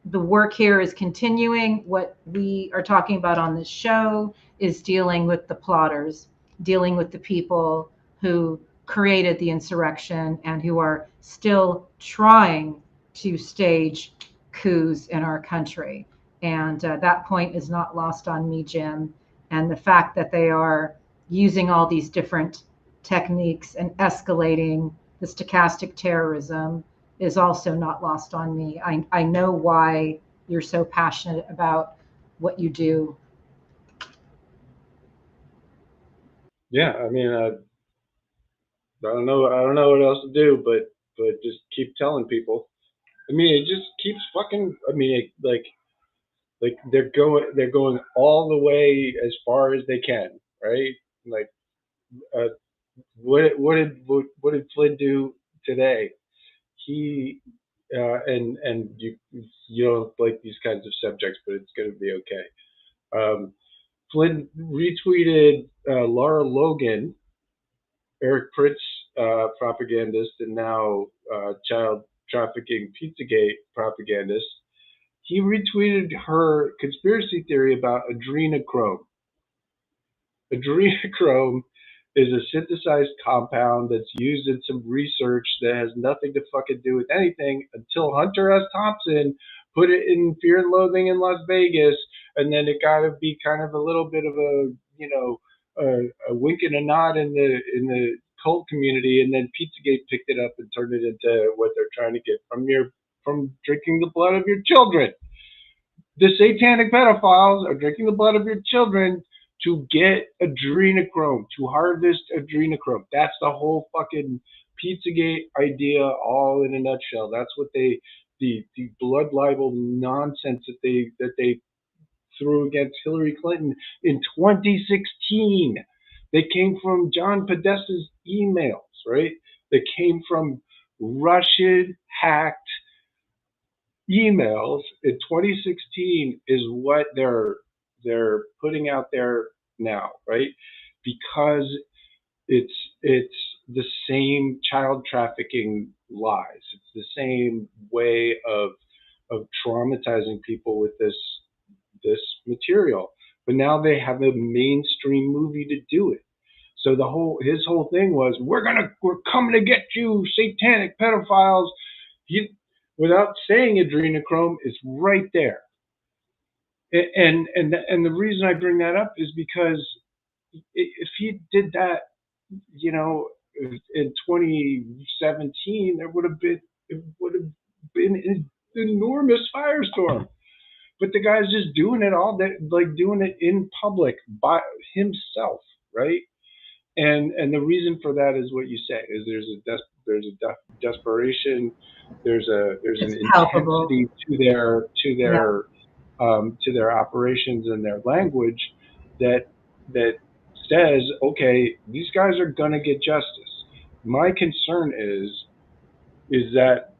work here is continuing. What we are talking about on this show is dealing with the plotters, dealing with the people who created the insurrection and who are still trying to stage coups in our country. And that point is not lost on me, Jim. And the fact that they are using all these different techniques and escalating the stochastic terrorism is also not lost on me. I know why you're so passionate about what you do. Yeah, I mean, I don't know what else to do, but just keep telling people. I mean, it just keeps fucking. I mean, like they're going all the way as far as they can, right? Like, what did Flynn do today? He and you don't like these kinds of subjects, but it's going to be okay. Flynn retweeted Laura Logan, Eric Pritz propagandist, and now child trafficking Pizzagate propagandist. He retweeted her conspiracy theory about adrenochrome. Adrenochrome is a synthesized compound that's used in some research that has nothing to fucking do with anything until Hunter S. Thompson put it in Fear and Loathing in Las Vegas, and then it got to be kind of a little bit of a, a wink and a nod in the cult community, and then Pizzagate picked it up and turned it into what they're trying to get from drinking the blood of your children. The satanic pedophiles are drinking the blood of your children to get adrenochrome, to harvest adrenochrome. That's the whole fucking Pizzagate idea, all in a nutshell. That's what the blood libel nonsense that they threw against Hillary Clinton in 2016. They came from John Podesta's emails, right? They came from Russian hacked emails in 2016 is what they're putting out there now, right? Because it's the same child trafficking lies. It's the same way of traumatizing people with this material. But now they have a mainstream movie to do it. So his whole thing was, we're coming to get you, satanic pedophiles. Without saying adrenochrome, is right there. And the reason I bring that up is because if he did that, in 2017, it would have been an enormous firestorm. But the guy's just doing it all that, like doing it in public by himself, right? And the reason for that is what you say, is there's a desperation, there's an intensity to their operations and their language that says, okay, these guys are gonna get justice. My concern is that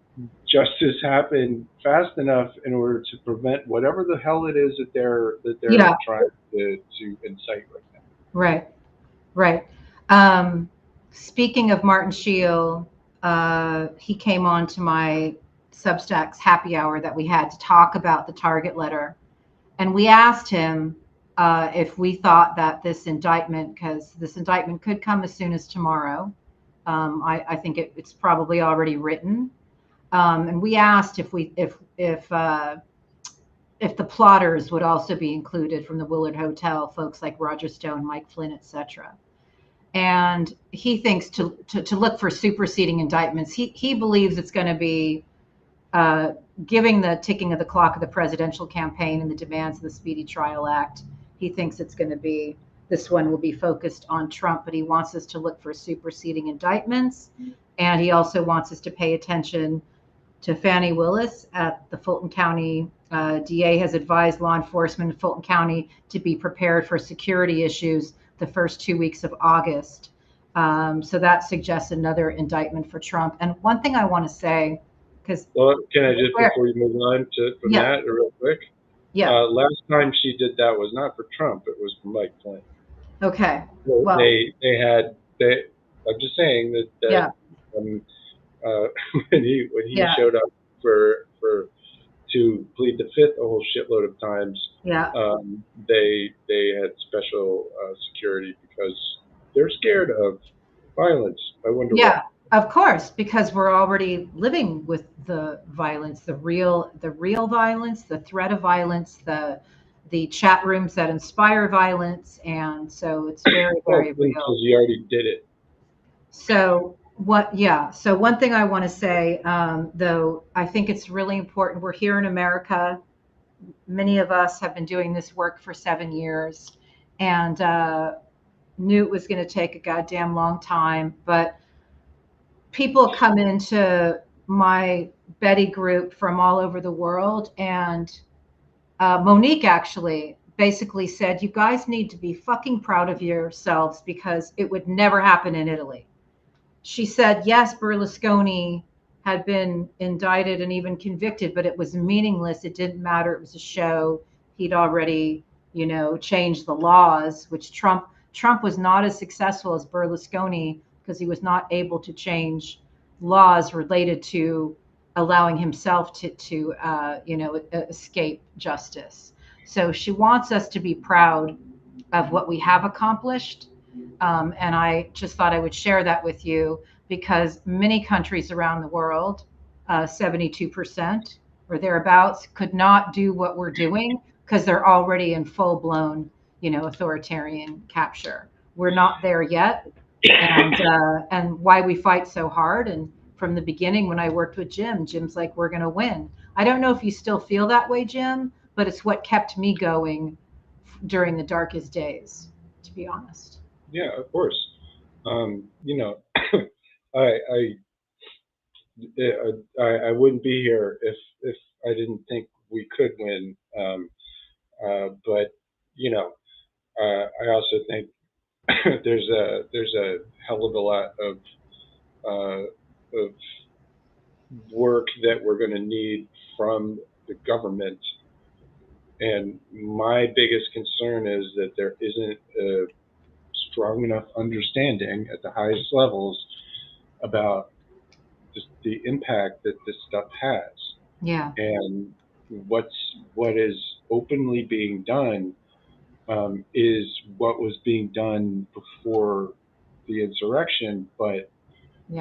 justice happen fast enough in order to prevent whatever the hell it is that they're trying to incite right now. Right. Speaking of Martin Scheel, he came on to my Substack's happy hour that we had to talk about the Target letter. And we asked him if we thought that this indictment, because this indictment could come as soon as tomorrow. I think it's probably already written. And we asked if the plotters would also be included from the Willard Hotel, folks like Roger Stone, Mike Flynn, etc. And he thinks to look for superseding indictments. He believes it's going to be giving the ticking of the clock of the presidential campaign and the demands of the Speedy Trial Act. He thinks it's going to be, this one will be focused on Trump, but he wants us to look for superseding indictments. And he also wants us to pay attention to Fannie Willis at the Fulton County DA has advised law enforcement in Fulton County to be prepared for security issues the first 2 weeks of August. So that suggests another indictment for Trump. And one thing I want to say, because can I just, before you move on from that real quick? Yeah. Last time she did that was not for Trump; it was for Mike Flynn. Okay. So well, I'm just saying that when he showed up to plead the fifth a whole shitload of times, they had special security because they're scared of violence. I wonder why. Of course, because we're already living with the violence, the real violence, the threat of violence, the chat rooms that inspire violence, and so it's very, very real. Because you already did it. So So one thing I want to say, though, I think it's really important. We're here in America. Many of us have been doing this work for 7 years, and knew it was going to take a goddamn long time, but people come into my Betty group from all over the world, and Monique actually basically said, you guys need to be fucking proud of yourselves because it would never happen in Italy. She said, yes, Berlusconi had been indicted and even convicted, but it was meaningless. It didn't matter. It was a show. He'd already, changed the laws, which Trump was not as successful as Berlusconi because he was not able to change laws related to allowing himself to escape justice. So she wants us to be proud of what we have accomplished. And I just thought I would share that with you because many countries around the world, 72% or thereabouts, could not do what we're doing because they're already in full-blown, authoritarian capture. We're not there yet. And why we fight so hard. And from the beginning, when I worked with Jim's like, we're going to win. I don't know if you still feel that way, Jim, but it's what kept me going during the darkest days, to be honest. Yeah, of course. I wouldn't be here if I didn't think we could win. But I also think there's a hell of a lot of work that we're going to need from the government. And my biggest concern is that there isn't a strong enough understanding at the highest levels about just the impact that this stuff has. Yeah. And what is openly being done is what was being done before the insurrection, but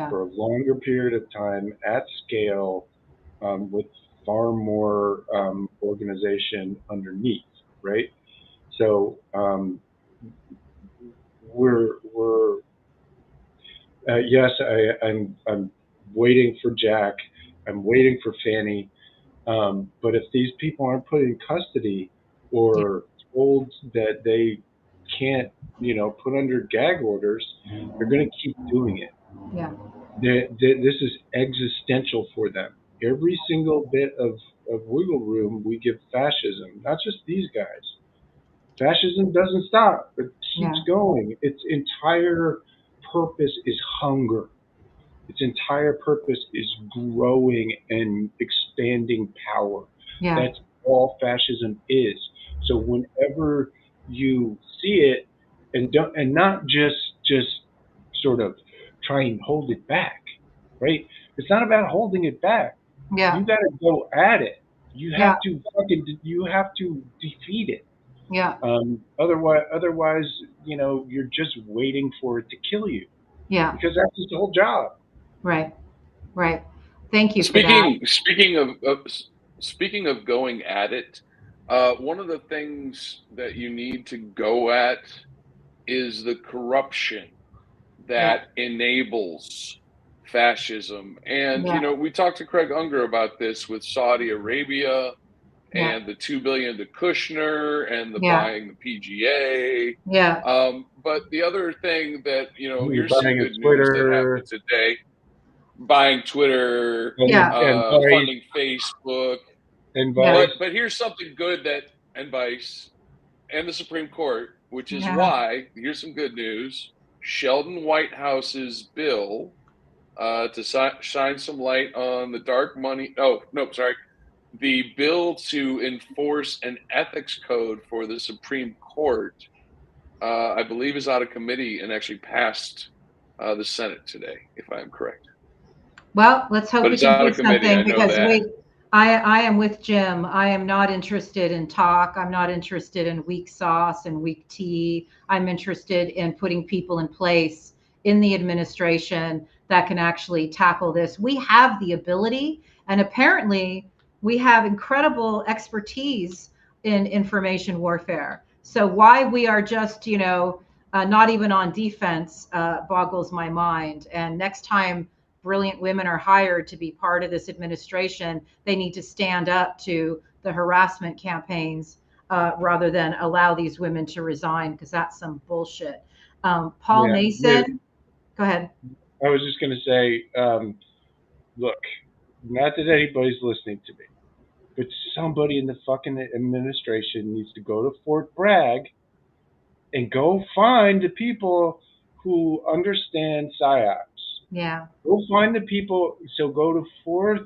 for a longer period of time at scale with far more organization underneath, right? So yes, I'm waiting for Jack. I'm waiting for Fanny. But if these people aren't put in custody or told that they can't, put under gag orders, they're going to keep doing it. Yeah. This is existential for them. Every single bit of wiggle room we give fascism, not just these guys. Fascism doesn't stop. It keeps going. Its entire purpose is hunger. Its entire purpose is growing and expanding power. Yeah. That's all fascism is. So whenever you see it, and not just sort of try and hold it back, right? It's not about holding it back. Yeah. You got to go at it. You have to defeat it. Yeah. Otherwise, you're just waiting for it to kill you. Yeah. Because that's its whole job. Right. Thank you for that. Speaking of going at it, one of the things that you need to go at is the corruption that enables fascism. And, we talked to Craig Unger about this with Saudi Arabia and the $2 billion to Kushner and the buying the PGA. Yeah. But the other thing that, here's some good news that happened today. buying Twitter, Yeah. funding Facebook. And Yeah. But here's something good and Vice and the Supreme Court, which is Yeah. why, here's some good news. Sheldon Whitehouse's bill to shine some light on the dark money. Oh, no, sorry. The bill to enforce an ethics code for the Supreme Court, I believe, is out of committee and actually passed the Senate today, if I am correct. Well, let's hope But we it's can out do of committee, I something, know because that. I am with Jim. I am not interested in talk. I'm not interested in weak sauce and weak tea. I'm interested in putting people in place in the administration that can actually tackle this. We have the ability, and apparently we have incredible expertise in information warfare. So why we are just, not even on defense boggles my mind. And next time brilliant women are hired to be part of this administration, they need to stand up to the harassment campaigns rather than allow these women to resign, because that's some bullshit. Paul Mason, go ahead. I was just going to say, look, not that anybody's listening to me, but somebody in the fucking administration needs to go to Fort Bragg and go find the people who understand psyops. Yeah. Go find the people. So go to Fourth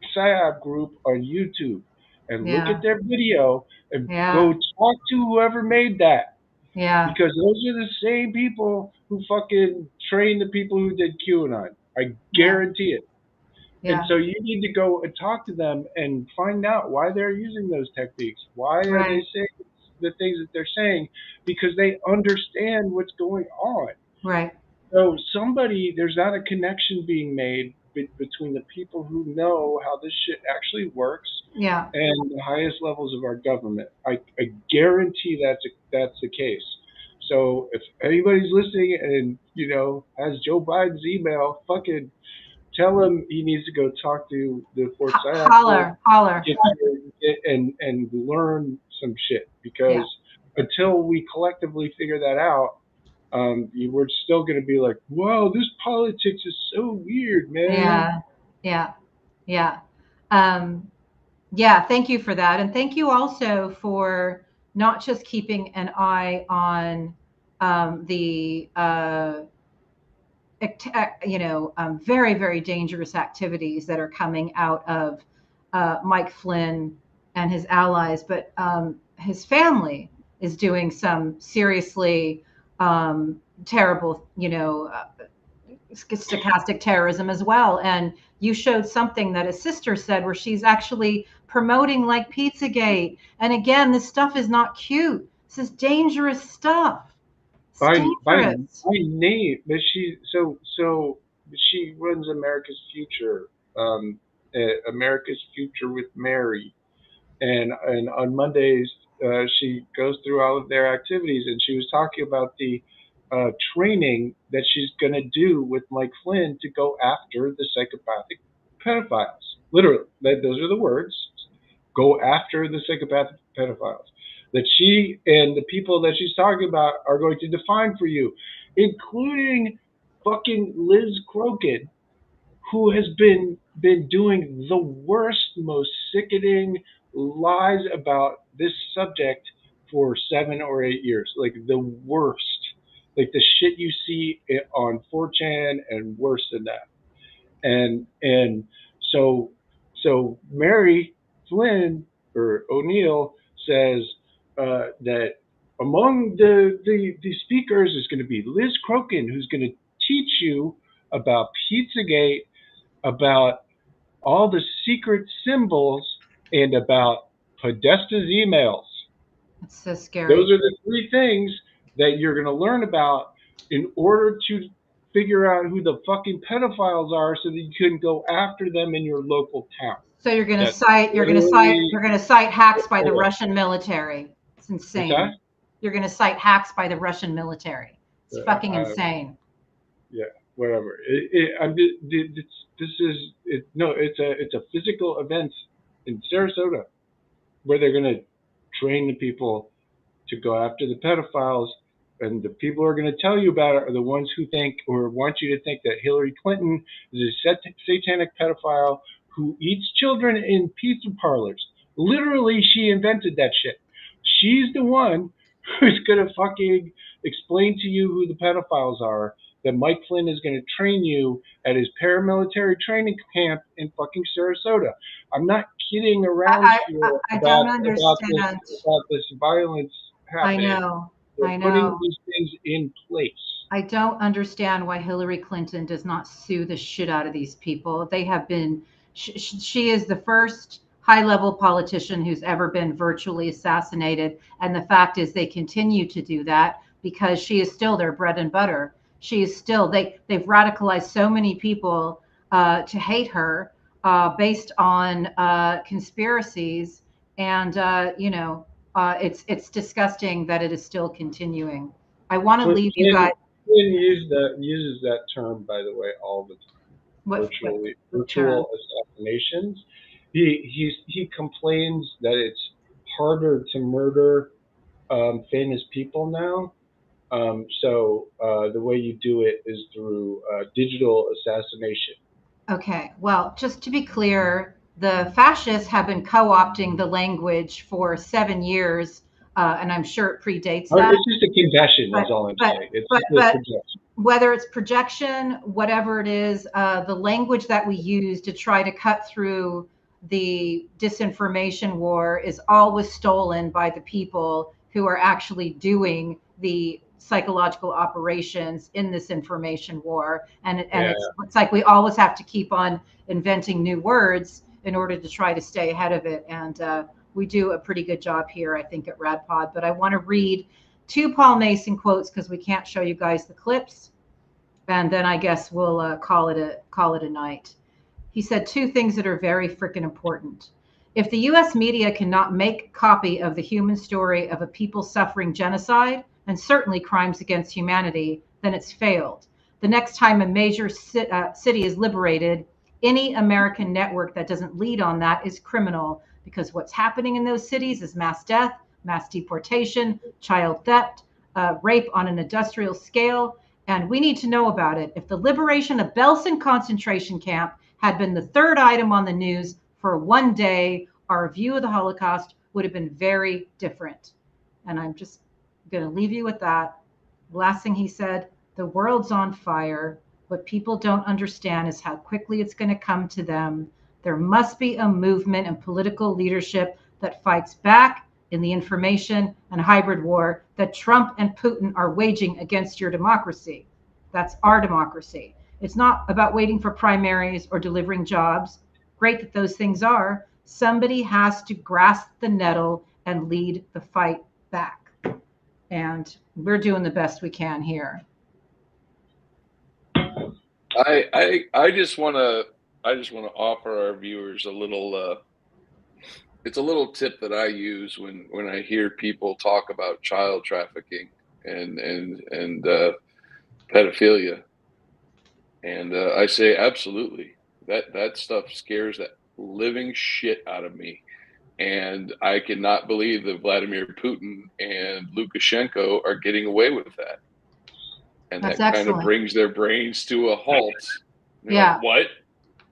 PSYOP group on YouTube and look Yeah. at their video and Yeah. go talk to whoever made that. Yeah. Because those are the same people who fucking trained the people who did QAnon. I guarantee it. Yeah. And so you need to go and talk to them and find out why they're using those techniques. Why are Right. they saying the things that they're saying? Because they understand what's going on. Right. So there's not a connection being made between the people who know how this shit actually works Yeah. and the highest levels of our government. I guarantee that's the case. So if anybody's listening and has Joe Biden's email, fucking tell him he needs to go talk to the Fort Science Holler. and learn some shit, because Yeah. until we collectively figure that out, we're still going to be like, whoa, this politics is so weird, man. Yeah. Yeah. Thank you for that. And thank you also for not just keeping an eye on the very, very dangerous activities that are coming out of Mike Flynn and his allies, but his family is doing some seriously terrible, stochastic terrorism as well. And you showed something that his sister said, where she's actually promoting like Pizzagate. And again, this stuff is not cute. This is dangerous stuff. By Dangerous. name, but she runs America's Future, America's Future with Mary, and on Mondays she goes through all of their activities, and she was talking about the training that she's going to do with Mike Flynn to go after the psychopathic pedophiles. Literally, those are the words. Go after the psychopathic pedophiles that she and the people that she's talking about are going to define for you, including fucking Liz Crokin, who has been doing the worst, most sickening lies about this subject for 7 or 8 years. Like the worst. Like the shit you see on 4chan and worse than that. And so Mary Flynn or O'Neill says that among the speakers is going to be Liz Crokin, who's going to teach you about Pizzagate, about all the secret symbols, and about Podesta's emails. It's so scary. Those are the 3 things that you're going to learn about in order to figure out who the fucking pedophiles are, so that you can go after them in your local town. So you're going to cite hacks by the Russian military. It's insane. You're going to cite hacks by the Russian military. It's fucking insane. Yeah, whatever. It's a physical event in Sarasota where they're going to train the people to go after the pedophiles and the people who are going to tell you about it are the ones who think or want you to think that Hillary Clinton is a satanic pedophile who eats children in pizza parlors. Literally, she invented that shit. She's the one who's going to fucking explain to you who the pedophiles are, that Mike Flynn is going to train you at his paramilitary training camp in fucking Sarasota. I'm not kidding around here I about, don't understand. about this violence happening. I know. They're putting these things in place. I don't understand why Hillary Clinton does not sue the shit out of these people. They have been, she is the first high level politician who's ever been virtually assassinated. And the fact is, they continue to do that because she is still their bread and butter. She is still, they've radicalized so many people to hate her based on conspiracies. And, it's disgusting that it is still continuing. I want to leave you guys. Flynn uses that term, by the way, all the time. Virtual assassinations. He complains that it's harder to murder famous people now. So the way you do it is through digital assassination. Okay. Well, just to be clear, the fascists have been co-opting the language for 7 years, and I'm sure it predates that. It's just a confession, that's all I'm saying. It's just a projection. Whether it's projection, whatever it is, the language that we use to try to cut through the disinformation war is always stolen by the people who are actually doing the psychological operations in this information war. And it's like we always have to keep on inventing new words in order to try to stay ahead of it. And we do a pretty good job here, I think, at RadPod. But I want to read 2 Paul Mason quotes because we can't show you guys the clips. And then I guess we'll call it a night. He said 2 things that are very freaking important. If the US media cannot make copy of the human story of a people suffering genocide, and certainly crimes against humanity, then it's failed. The next time a major city is liberated, any American network that doesn't lead on that is criminal, because what's happening in those cities is mass death, mass deportation, child theft, rape on an industrial scale, and we need to know about it. If the liberation of Belsen concentration camp had been the 3rd item on the news for one day, our view of the Holocaust would have been very different. And I'm just going to leave you with that. Last thing he said, the world's on fire. What people don't understand is how quickly it's going to come to them. There must be a movement and political leadership that fights back in the information and hybrid war that Trump and Putin are waging against your democracy. That's our democracy. It's not about waiting for primaries or delivering jobs. Great that those things are. Somebody has to grasp the nettle and lead the fight back. And we're doing the best we can here. I just want to offer our viewers a little it's a little tip that I use when I hear people talk about child trafficking and pedophilia, and I say absolutely, that stuff scares that living shit out of me. And I cannot believe that Vladimir Putin and Lukashenko are getting away with that. And that's that excellent. Kind of brings their brains to a halt. Yeah. Like, what?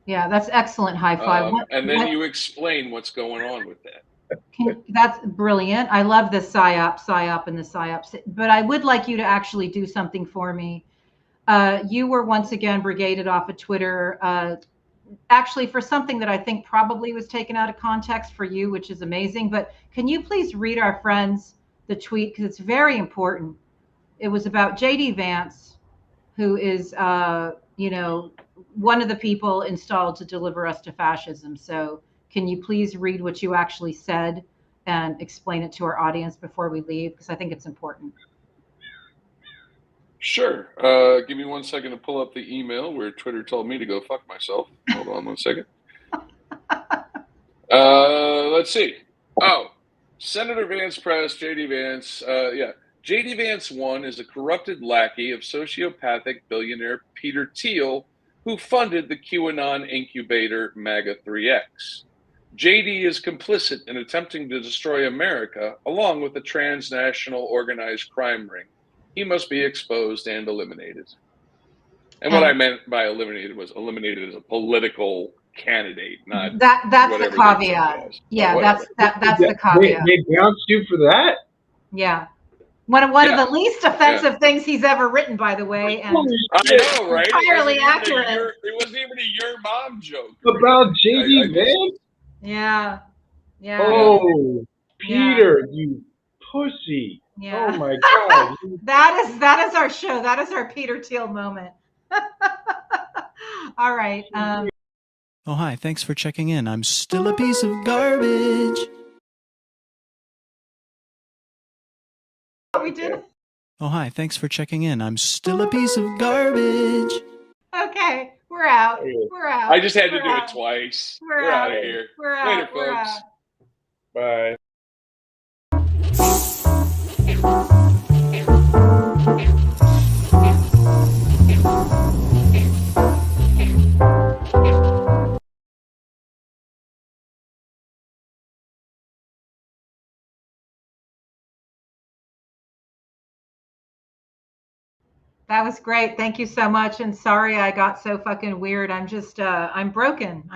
Yeah, that's excellent. High five. And then you explain what's going on with that. That's brilliant. I love this psyop and the psyops. But I would like you to actually do something for me. You were once again brigaded off of Twitter, actually for something that I think probably was taken out of context for you, which is amazing. But can you please read our friends the tweet, because it's very important. It was about JD Vance, who is one of the people installed to deliver us to fascism. So can you please read what you actually said and explain it to our audience before we leave, because I think it's important. Sure. Give me 1 second to pull up the email where Twitter told me to go fuck myself. Hold on 1 second. Let's see. Oh, Senator Vance Press, JD Vance. JD Vance 1 is a corrupted lackey of sociopathic billionaire Peter Thiel, who funded the QAnon incubator MAGA 3X. JD is complicit in attempting to destroy America, along with the transnational organized crime ring he must be exposed and eliminated. And what I meant by eliminated was eliminated as a political candidate, not that's the whatever they took caveat. as. Yeah, Whatever. that's the caveat. They bounced you for that? Yeah. One of the least offensive things he's ever written, by the way. And I know, right? Entirely accurate. It wasn't even a your mom joke. About JD Vance? Yeah. Yeah. Oh, Peter, you pussy. Yeah. Oh my God. that is our show. That is our Peter Thiel moment. All right. Oh, hi. Thanks for checking in. I'm still a piece of garbage. We did. Oh, hi. Thanks for checking in. I'm still a piece of garbage. Okay. We're out. We're out. I just had to do it twice. We're out of here. We're out. Later, We're folks. out. Bye. That was great. Thank you so much. And sorry I got so fucking weird. I'm just I'm broken.